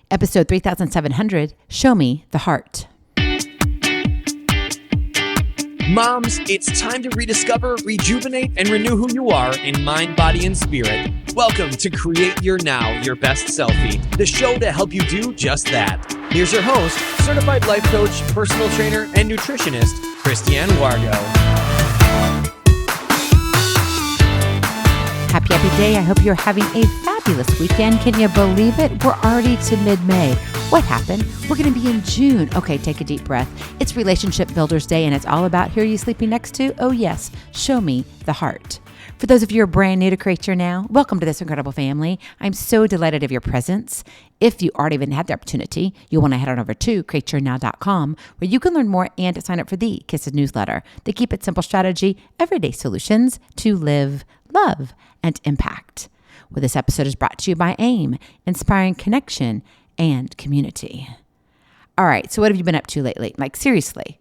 Episode 3700, Show Me the Heart. Moms, it's time to rediscover, rejuvenate, and renew who you are in mind, body, and spirit. Welcome to Create Your Now, Your Best Selfie, the show to help you do just that. Here's your host, certified life coach, personal trainer, and nutritionist, Christiane Wargo. Happy day. I hope you're having a fabulous weekend. Can you believe it? We're already to mid-May. What happened? We're going to be in June. Okay, take a deep breath. It's Relationship Builders Day, and it's all about who are you sleeping next to? Oh yes, show me the heart. For those of you who are brand new to Create Your Now, welcome to this incredible family. I'm so delighted of your presence. If you already even had the opportunity, you'll want to head on over to createyournow.com where you can learn more and to sign up for the K.I.S.S newsletter, the Keep It Simple strategy, everyday solutions to live, love, and impact. Well, this episode is brought to you by AIM, inspiring connection and community. All right, so what have you been up to lately? Like seriously,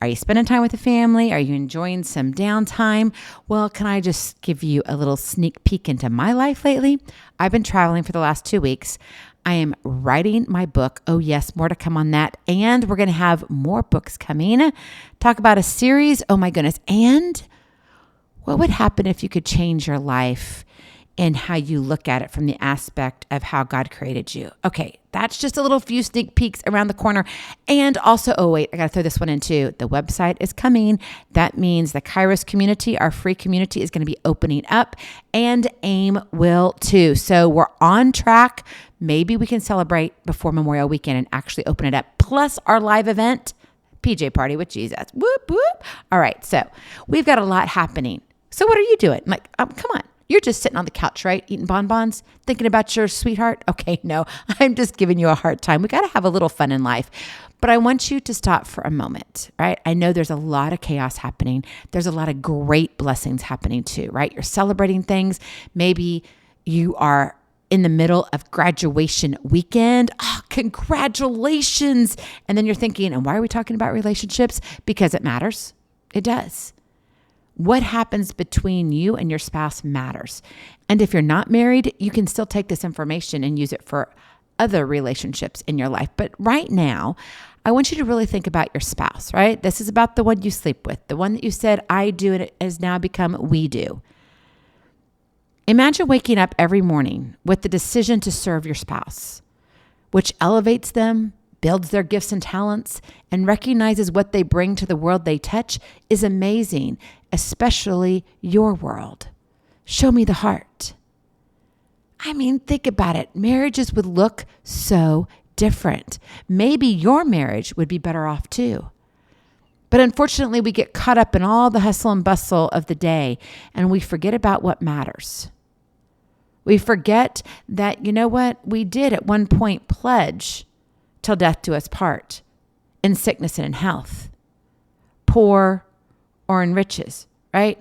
are you spending time with the family? Are you enjoying some downtime? Well, can I just give you a little sneak peek into my life lately? I've been traveling for the last 2 weeks. I am writing my book. Oh yes, more to come on that. And we're going to have more books coming. Talk about a series. Oh my goodness. And what would happen if you could change your life and how you look at it from the aspect of how God created you? Okay, that's just a little few sneak peeks around the corner. And also, oh wait, I got to throw this one in too. The website is coming. That means the K.I.S.S community, our free community, is going to be opening up, and AIM will too. So we're on track. Maybe we can celebrate before Memorial Weekend and actually open it up. Plus our live event, PJ Party with Jesus. Whoop, whoop. All right, so we've got a lot happening. So what are you doing? Like, come on. You're just sitting on the couch, right? Eating bonbons, thinking about your sweetheart. Okay, no, I'm just giving you a hard time. We got to have a little fun in life. But I want you to stop for a moment, right? I know there's a lot of chaos happening. There's a lot of great blessings happening too, right? You're celebrating things. Maybe you are in the middle of graduation weekend. Oh, congratulations. And then you're thinking, and why are we talking about relationships? Because it matters. It does. What happens between you and your spouse matters. And if you're not married, you can still take this information and use it for other relationships in your life. But right now, I want you to really think about your spouse, right? This is about the one you sleep with, the one that you said, I do, and it has now become we do. Imagine waking up every morning with the decision to serve your spouse, which elevates them, builds their gifts and talents, and recognizes what they bring to the world they touch is amazing, especially your world. Show me the heart. I mean, think about it. Marriages would look so different. Maybe your marriage would be better off too. But unfortunately, we get caught up in all the hustle and bustle of the day, and we forget about what matters. We forget that, you know what? We did at one point pledge till death do us part, in sickness and in health, poor or in riches, right?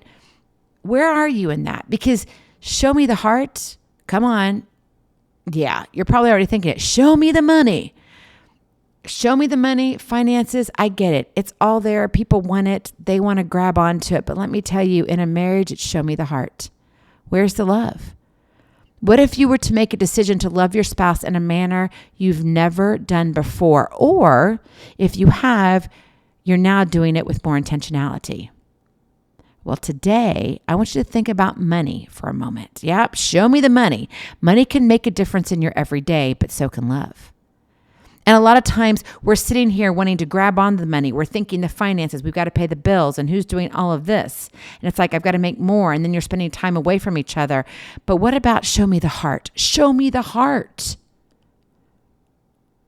Where are you in that? Because show me the heart. Come on. Yeah, you're probably already thinking it. Show me the money. Show me the money, finances. I get it. It's all there. People want it. They want to grab onto it. But let me tell you, in a marriage, it's show me the heart. Where's the love? What if you were to make a decision to love your spouse in a manner you've never done before? Or if you have, you're now doing it with more intentionality. Well, today, I want you to think about money for a moment. Yep, show me the money. Money can make a difference in your everyday, but so can love. And a lot of times we're sitting here wanting to grab on the money. We're thinking the finances, we've got to pay the bills and who's doing all of this. And it's like, I've got to make more. And then you're spending time away from each other. But what about show me the heart? Show me the heart.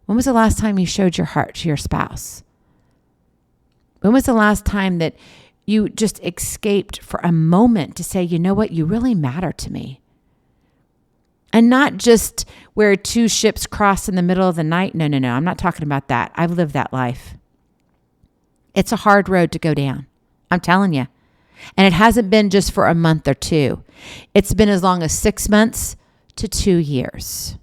When was the last time you showed your heart to your spouse? When was the last time that you just escaped for a moment to say, you know what, you really matter to me? And not just where two ships cross in the middle of the night. No. I'm not talking about that. I've lived that life. It's a hard road to go down. I'm telling you. And it hasn't been just for a month or two. It's been as long as 6 months to 2 years.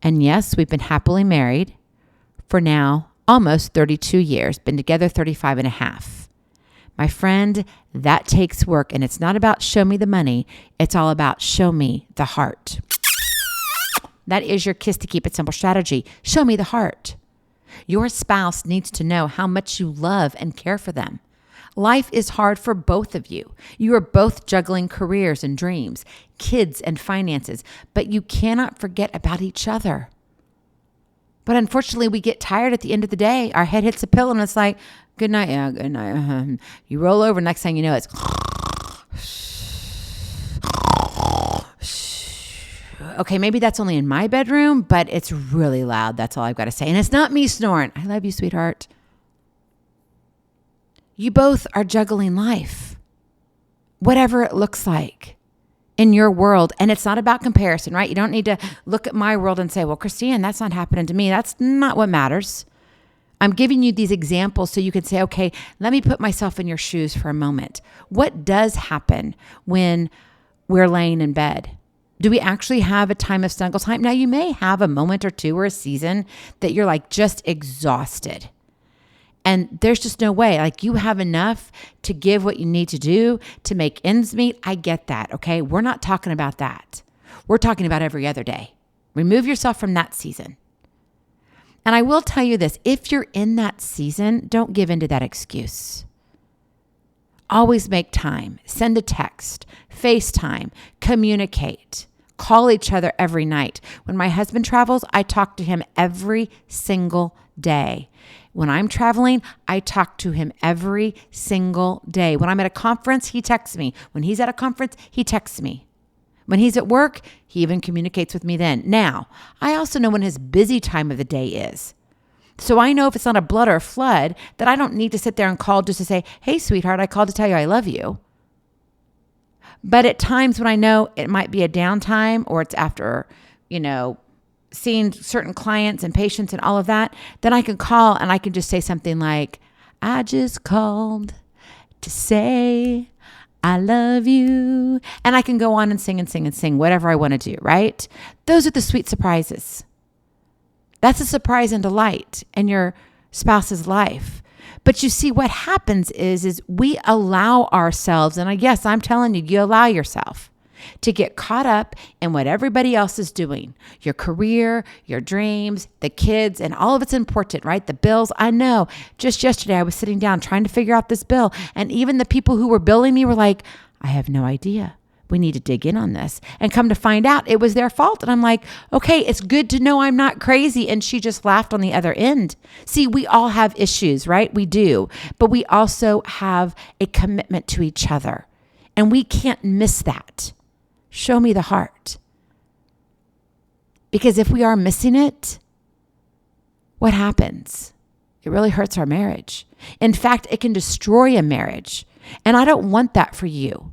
And yes, we've been happily married for now almost 32 years, been together 35 and a half. My friend, that takes work, and it's not about show me the money. It's all about show me the heart. That is your kiss to keep it simple strategy. Show me the heart. Your spouse needs to know how much you love and care for them. Life is hard for both of you. You are both juggling careers and dreams, kids and finances, but you cannot forget about each other. But unfortunately, we get tired at the end of the day. Our head hits the pillow and it's like, good night. Yeah, good night. You roll over. Next thing you know, it's okay, maybe that's only in my bedroom, but it's really loud. That's all I've got to say. And it's not me snoring. I love you, sweetheart. You both are juggling life, whatever it looks like in your world. And it's not about comparison, right? You don't need to look at my world and say, well, Christine, that's not happening to me. That's not what matters. I'm giving you these examples so you can say, okay, let me put myself in your shoes for a moment. What does happen when we're laying in bed? Do we actually have a time of snuggle time? Now, you may have a moment or two or a season that you're like just exhausted. And there's just no way. Like, you have enough to give what you need to do to make ends meet. I get that, okay? We're not talking about that. We're talking about every other day. Remove yourself from that season. And I will tell you this, if you're in that season, don't give in to that excuse. Always make time. Send a text, FaceTime, communicate, call each other every night. When my husband travels, I talk to him every single day. When I'm traveling, I talk to him every single day. When I'm at a conference, he texts me. When he's at a conference, he texts me. When he's at work, he even communicates with me then. Now, I also know when his busy time of the day is. So I know if it's not a blood or a flood, that I don't need to sit there and call just to say, hey, sweetheart, I called to tell you I love you. But at times when I know it might be a downtime or it's after, seeing certain clients and patients and all of that, then I can call and I can just say something like, I just called to say I love you. And I can go on and sing and sing and sing, whatever I want to do, right? Those are the sweet surprises. That's a surprise and delight in your spouse's life. But you see, what happens is we allow ourselves, and yes, I'm telling you, you allow yourself to get caught up in what everybody else is doing. Your career, your dreams, the kids, and all of it's important, right? The bills. I know. Just yesterday, I was sitting down trying to figure out this bill. And even the people who were billing me were like, I have no idea. We need to dig in on this. And come to find out, it was their fault. And I'm like, okay, it's good to know I'm not crazy. And she just laughed on the other end. See, we all have issues, right? We do. But we also have a commitment to each other. And we can't miss that. Show me the heart. Because if we are missing it, what happens? It really hurts our marriage. In fact, it can destroy a marriage. And I don't want that for you.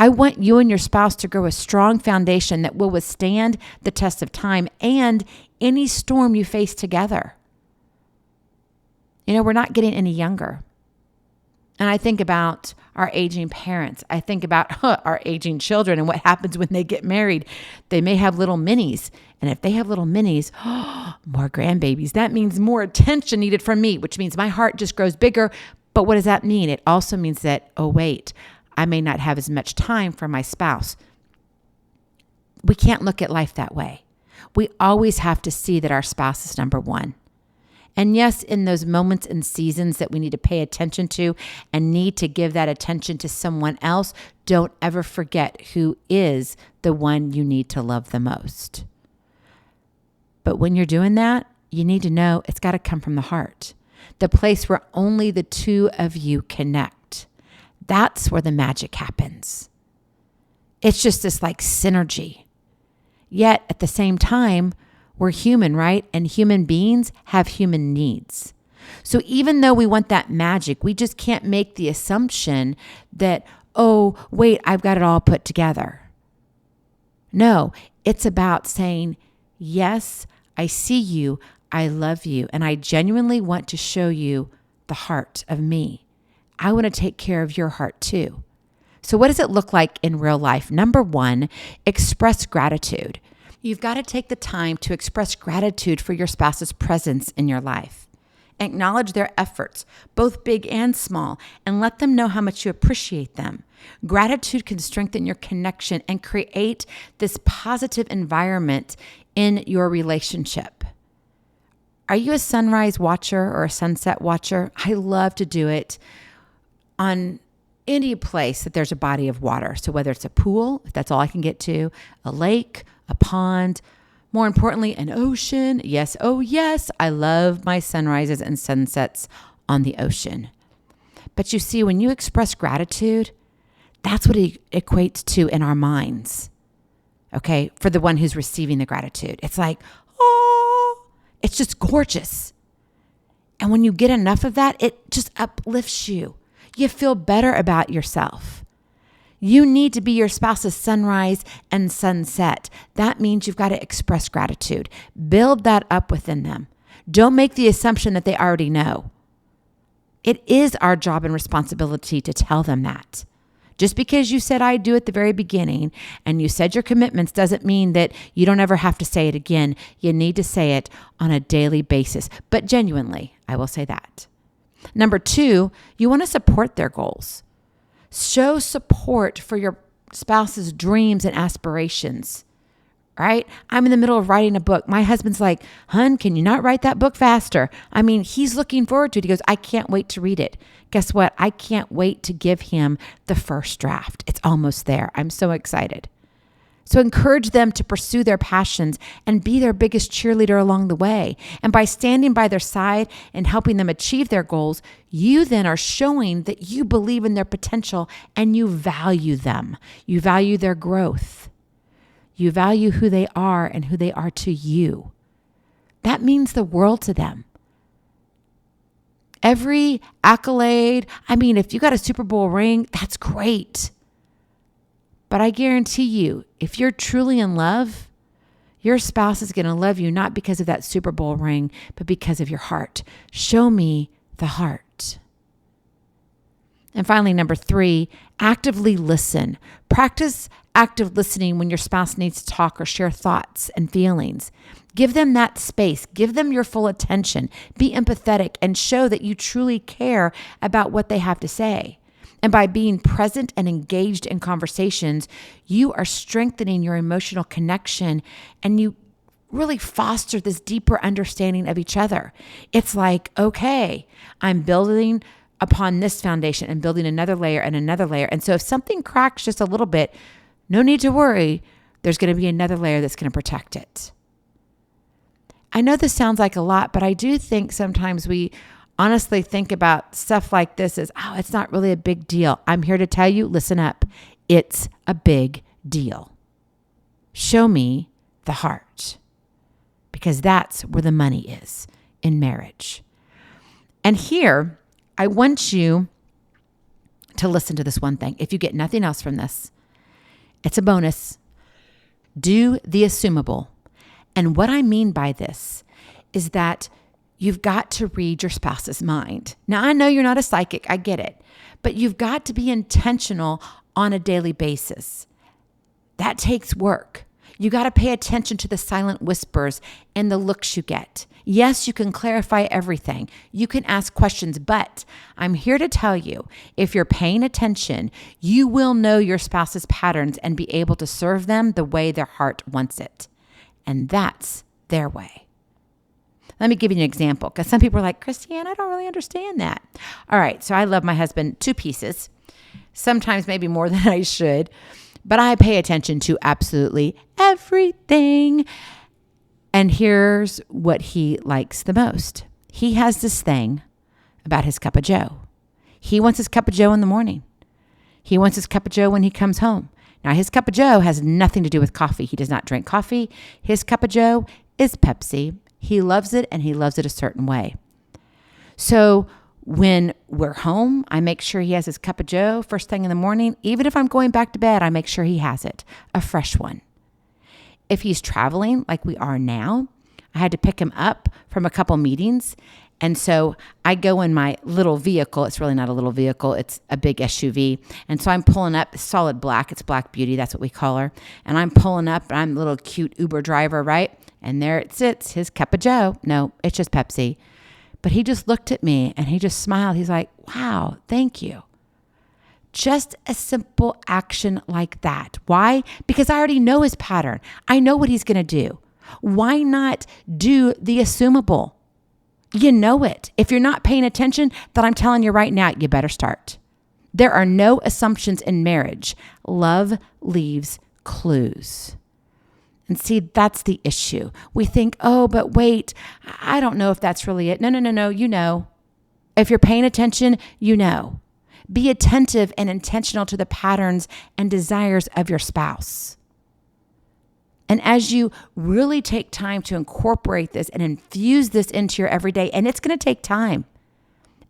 I want you and your spouse to grow a strong foundation that will withstand the test of time and any storm you face together. We're not getting any younger. And I think about our aging parents. I think about our aging children and what happens when they get married. They may have little minis. And if they have little minis, more grandbabies. That means more attention needed from me, which means my heart just grows bigger. But what does that mean? It also means that, I may not have as much time for my spouse. We can't look at life that way. We always have to see that our spouse is number one. And yes, in those moments and seasons that we need to pay attention to and need to give that attention to someone else, don't ever forget who is the one you need to love the most. But when you're doing that, you need to know it's got to come from the heart, the place where only the two of you connect. That's where the magic happens. It's just this like synergy. Yet at the same time, we're human, right? And human beings have human needs. So even though we want that magic, we just can't make the assumption that, I've got it all put together. No, it's about saying, yes, I see you, I love you, and I genuinely want to show you the heart of me. I want to take care of your heart too. So what does it look like in real life? Number one, express gratitude. You've got to take the time to express gratitude for your spouse's presence in your life. Acknowledge their efforts, both big and small, and let them know how much you appreciate them. Gratitude can strengthen your connection and create this positive environment in your relationship. Are you a sunrise watcher or a sunset watcher? I love to do it on any place that there's a body of water. So whether it's a pool, if that's all I can get to, a lake, a pond, more importantly, an ocean. Yes, oh yes, I love my sunrises and sunsets on the ocean. But you see, when you express gratitude, that's what it equates to in our minds, okay, for the one who's receiving the gratitude. It's like, oh, it's just gorgeous. And when you get enough of that, it just uplifts you. You feel better about yourself. You need to be your spouse's sunrise and sunset. That means you've got to express gratitude. Build that up within them. Don't make the assumption that they already know. It is our job and responsibility to tell them that. Just because you said I do at the very beginning and you said your commitments doesn't mean that you don't ever have to say it again. You need to say it on a daily basis, but genuinely, I will say that. Number 2, you want to support their goals. Show support for your spouse's dreams and aspirations, right? I'm in the middle of writing a book. My husband's like, "Hun, can you not write that book faster?" I mean, he's looking forward to it. He goes, "I can't wait to read it." Guess what? I can't wait to give him the first draft. It's almost there. I'm so excited. So encourage them to pursue their passions and be their biggest cheerleader along the way. And by standing by their side and helping them achieve their goals, you then are showing that you believe in their potential and you value them. You value their growth. You value who they are and who they are to you. That means the world to them. Every accolade, I mean, if you got a Super Bowl ring, that's great. But I guarantee you, if you're truly in love, your spouse is going to love you not because of that Super Bowl ring, but because of your heart. Show me the heart. And finally, number 3, actively listen. Practice active listening when your spouse needs to talk or share thoughts and feelings. Give them that space. Give them your full attention. Be empathetic and show that you truly care about what they have to say. And by being present and engaged in conversations, you are strengthening your emotional connection and you really foster this deeper understanding of each other. It's like, okay, I'm building upon this foundation and building another layer and another layer. And so if something cracks just a little bit, no need to worry. There's going to be another layer that's going to protect it. I know this sounds like a lot, but I do think sometimes we honestly think about stuff like this as, oh, it's not really a big deal. I'm here to tell you, listen up. It's a big deal. Show me the heart, because that's where the money is in marriage. And here, I want you to listen to this one thing. If you get nothing else from this, it's a bonus. Do the assumable. And what I mean by this is that you've got to read your spouse's mind. Now, I know you're not a psychic. I get it. But you've got to be intentional on a daily basis. That takes work. You got to pay attention to the silent whispers and the looks you get. Yes, you can clarify everything. You can ask questions, but I'm here to tell you, if you're paying attention, you will know your spouse's patterns and be able to serve them the way their heart wants it. And that's their way. Let me give you an example, because some people are like, Christiane, I don't really understand that. All right, so I love my husband 2 pieces, sometimes maybe more than I should, but I pay attention to absolutely everything. And here's what he likes the most. He has this thing about his cup of joe. He wants his cup of joe in the morning. He wants his cup of joe when he comes home. Now, his cup of joe has nothing to do with coffee. He does not drink coffee. His cup of joe is Pepsi. He loves it, and he loves it a certain way. So when we're home, I make sure he has his cup of joe first thing in the morning. Even if I'm going back to bed, I make sure he has it, a fresh one. If he's traveling like we are now, I had to pick him up from a couple meetings. And so I go in my little vehicle. It's really not a little vehicle. It's a big SUV. And so I'm pulling up, solid black. It's Black Beauty. That's what we call her. And I'm pulling up, and I'm a little cute Uber driver, right? And there it sits, his cup of joe. No, it's just Pepsi. But he just looked at me and he just smiled. He's like, wow, thank you. Just a simple action like that. Why? Because I already know his pattern. I know what he's going to do. Why not do the assumable? You know it. If you're not paying attention, then I'm telling you right now, you better start. There are no assumptions in marriage. Love leaves clues. And see, that's the issue. We think, oh, but wait, I don't know if that's really it. No. You know. If you're paying attention, you know. Be attentive and intentional to the patterns and desires of your spouse. And as you really take time to incorporate this and infuse this into your everyday, and it's going to take time.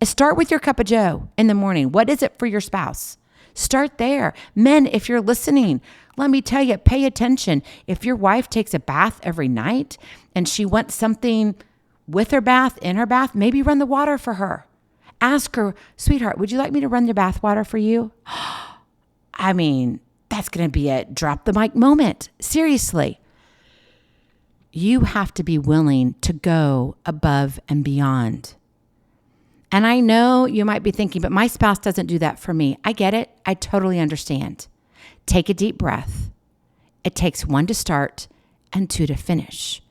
Start with your cup of joe in the morning. What is it for your spouse? Start there. Men, if you're listening, let me tell you, pay attention. If your wife takes a bath every night and she wants something with her bath, in her bath, maybe run the water for her. Ask her, sweetheart, would you like me to run the bath water for you? I mean, that's going to be a drop the mic moment. Seriously. You have to be willing to go above and beyond. And I know you might be thinking, but my spouse doesn't do that for me. I get it. I totally understand. Take a deep breath. It takes 1 to start and 2 to finish.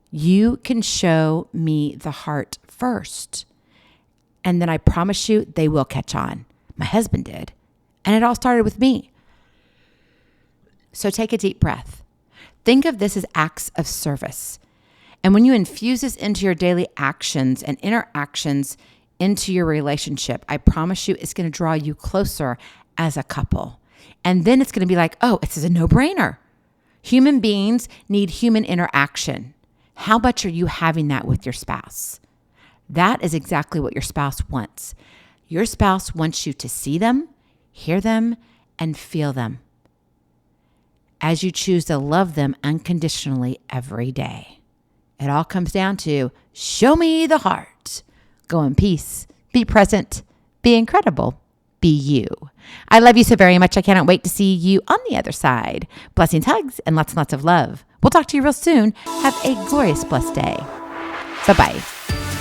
You can show me the heart first. And then I promise you, they will catch on. My husband did. And it all started with me. So take a deep breath. Think of this as acts of service. And when you infuse this into your daily actions and interactions into your relationship, I promise you, it's going to draw you closer as a couple. And then it's going to be like, oh, it's a no-brainer. Human beings need human interaction. How much are you having that with your spouse? That is exactly what your spouse wants. Your spouse wants you to see them, hear them, and feel them as you choose to love them unconditionally every day. It all comes down to show me the heart. Go in peace. Be present. Be incredible. Be you. I love you so very much. I cannot wait to see you on the other side. Blessings, hugs, and lots and lots of love. We'll talk to you real soon. Have a glorious, blessed day. Bye-bye.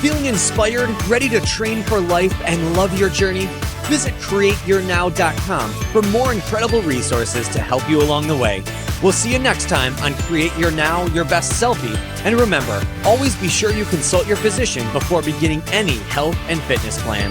Feeling inspired, ready to train for life and love your journey? Visit createyournow.com for more incredible resources to help you along the way. We'll see you next time on Create Your Now, Your Best Selfie. And remember, always be sure you consult your physician before beginning any health and fitness plan.